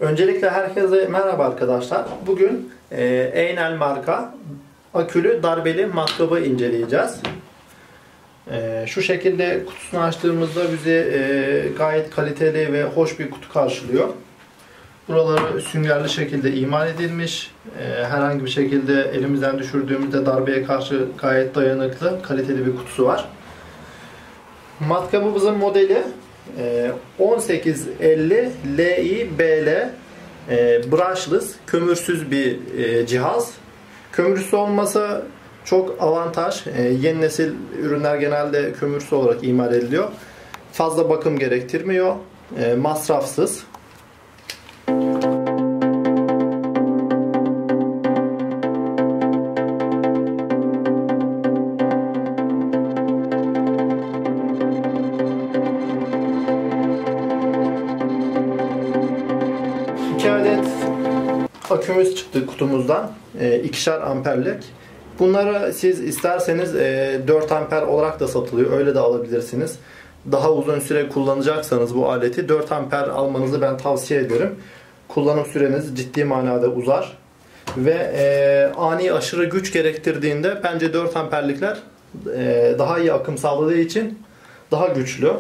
Öncelikle herkese merhaba arkadaşlar. Bugün Einel marka akülü darbeli matkabı inceleyeceğiz. Şu şekilde kutusunu açtığımızda bizi gayet kaliteli ve hoş bir kutu karşılıyor. Buraları süngerli şekilde imal edilmiş. Herhangi bir şekilde elimizden düşürdüğümüzde darbeye karşı gayet dayanıklı, kaliteli bir kutusu var. Matkabımızın modeli 1850 LI-BL brushless, kömürsüz bir cihaz. Kömürsüz olması çok avantaj. Yeni nesil ürünler genelde kömürsüz olarak imal ediliyor. Fazla bakım gerektirmiyor. Masrafsız. Akümüz çıktı kutumuzdan. 2'şer amperlik. Bunları siz isterseniz 4 amper olarak da satılıyor. Öyle de alabilirsiniz. Daha uzun süre kullanacaksanız bu aleti 4 amper almanızı ben tavsiye ederim. Kullanım süreniz ciddi manada uzar. Ve ani aşırı güç gerektirdiğinde bence 4 amperlikler daha iyi akım sağladığı için daha güçlü.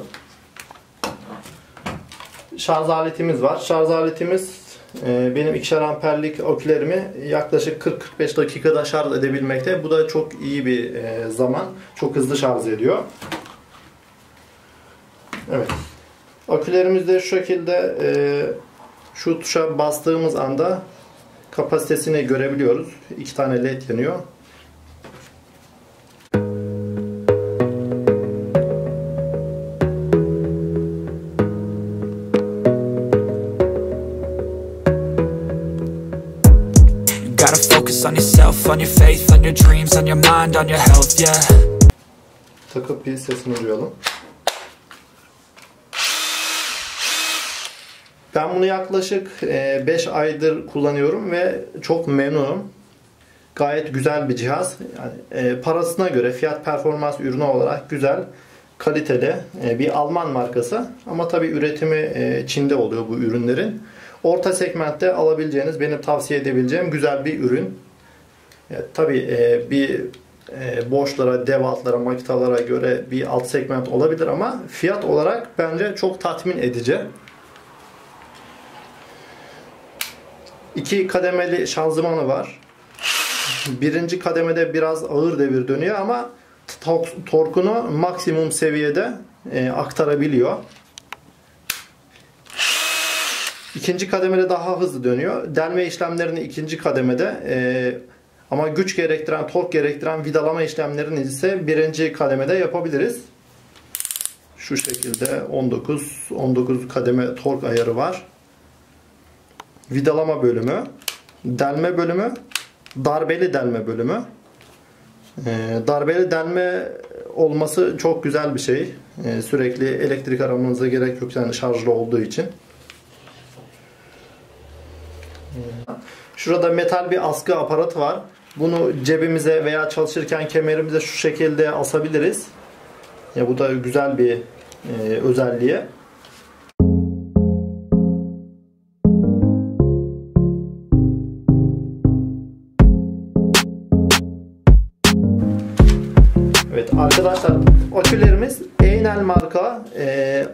Şarj aletimiz var. Şarj aletimiz benim 2'şer amperlik akülerimi yaklaşık 40-45 dakikada şarj edebilmekte. Bu da çok iyi bir zaman. Çok hızlı şarj ediyor. Evet. Akülerimizde şu şekilde şu tuşa bastığımız anda kapasitesini görebiliyoruz. 2 tane led yanıyor. On yourself, on your faith, on your dreams, on your mind, on your health, yeah. Takıp bir sesini duyalım. Ben bunu yaklaşık 5 aydır kullanıyorum ve çok memnunum. Gayet güzel bir cihaz. Yani, parasına göre fiyat performans ürünü olarak güzel, kaliteli bir Alman markası. Ama tabii üretimi Çin'de oluyor bu ürünlerin. Orta segmentte alabileceğiniz, benim tavsiye edebileceğim güzel bir ürün. Tabii bir boşlara, devatlara, makitalara göre bir alt segment olabilir ama fiyat olarak bence çok tatmin edici. 2 kademeli şanzımanı var. Birinci kademede biraz ağır devir dönüyor ama torkunu maksimum seviyede aktarabiliyor. İkinci kademede daha hızlı dönüyor. Delme işlemlerini ikinci kademede ama güç gerektiren, tork gerektiren vidalama işlemlerini ise birinci kademede yapabiliriz. Şu şekilde 19 kademe tork ayarı var. Vidalama bölümü, delme bölümü, darbeli delme bölümü. Darbeli delme olması çok güzel bir şey. Sürekli elektrik aramanıza gerek yok yani şarjlı olduğu için. Şurada metal bir askı aparatı var. Bunu cebimize veya çalışırken kemerimize şu şekilde asabiliriz. Ya bu da güzel bir özelliği. Evet arkadaşlar, akülerimiz Einel marka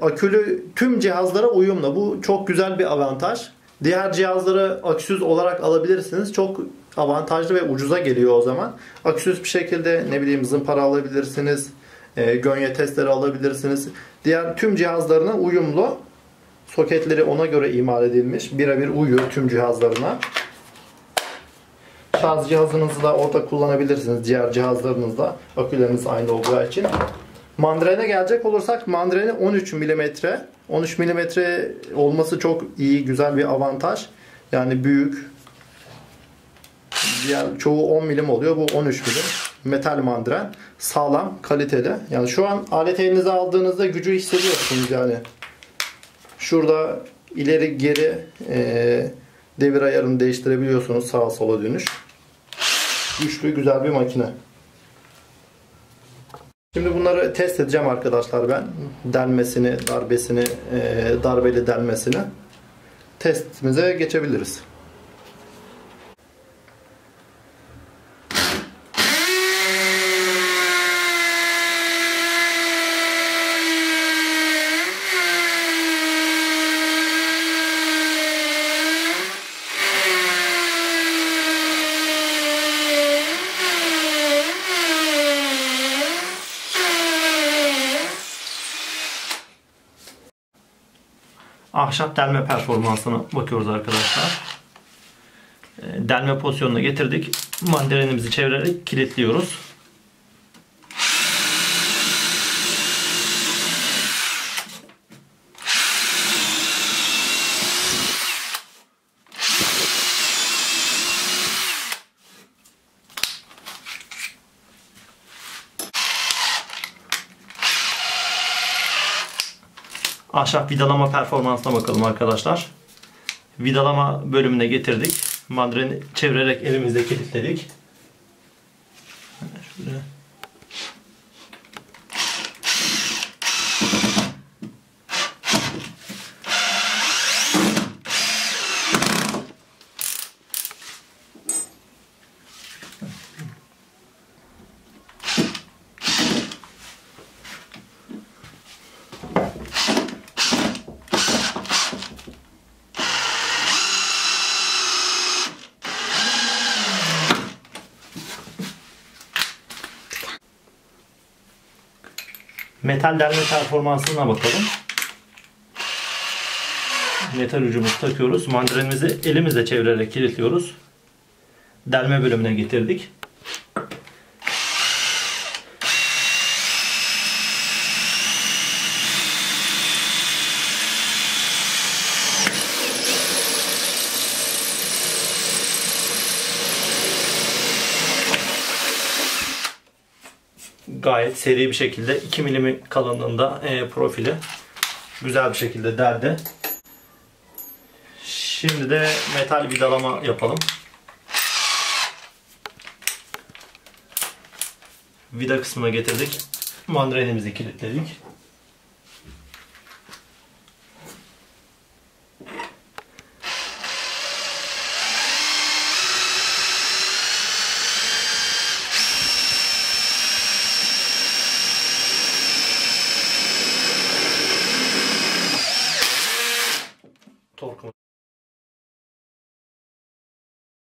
akülü tüm cihazlara uyumlu. Bu çok güzel bir avantaj. Diğer cihazları aküsüz olarak alabilirsiniz. Çok avantajlı ve ucuza geliyor o zaman. Aküsüz bir şekilde ne bileyim zımpara alabilirsiniz. Gönye testleri alabilirsiniz. Diğer tüm cihazlarına uyumlu. Soketleri ona göre imal edilmiş. Birebir uyuyor tüm cihazlarına. Şarj cihazınızı da orada kullanabilirsiniz. Diğer cihazlarınızda. Aküleriniz aynı olacağı için. Mandrene gelecek olursak mandreni 13 mm. 13 mm olması çok iyi, güzel bir avantaj. Yani büyük. Diğer çoğu 10 mm oluyor. Bu 13 mm. Metal mandren. Sağlam, kaliteli. Yani şu an aleti elinize aldığınızda gücü hissediyorsunuz yani. Şurada ileri geri devir ayarını değiştirebiliyorsunuz. Sağa sola dönüş. Güçlü, güzel bir makine. Şimdi bunları test edeceğim arkadaşlar ben. Delmesini, darbesini, darbeli delmesini. testimize geçebiliriz. Ahşap delme performansına bakıyoruz arkadaşlar. Delme pozisyonuna getirdik. Mandarinimizi çevirerek kilitliyoruz. Ahşap vidalama performansına bakalım arkadaşlar. Vidalama bölümüne getirdik. Mandalini çevirerek elimizde kilitledik. Şöyle. Metal delme performansına bakalım. Metal ucumuzu takıyoruz. Mandarinimizi elimizle çevirerek kilitliyoruz. Delme bölümüne getirdik. Gayet seri bir şekilde 2 milim kalınlığında profili güzel bir şekilde deldi. Şimdi de metal vidalama yapalım. Vida kısmına getirdik. Mandarinimizi kilitledik.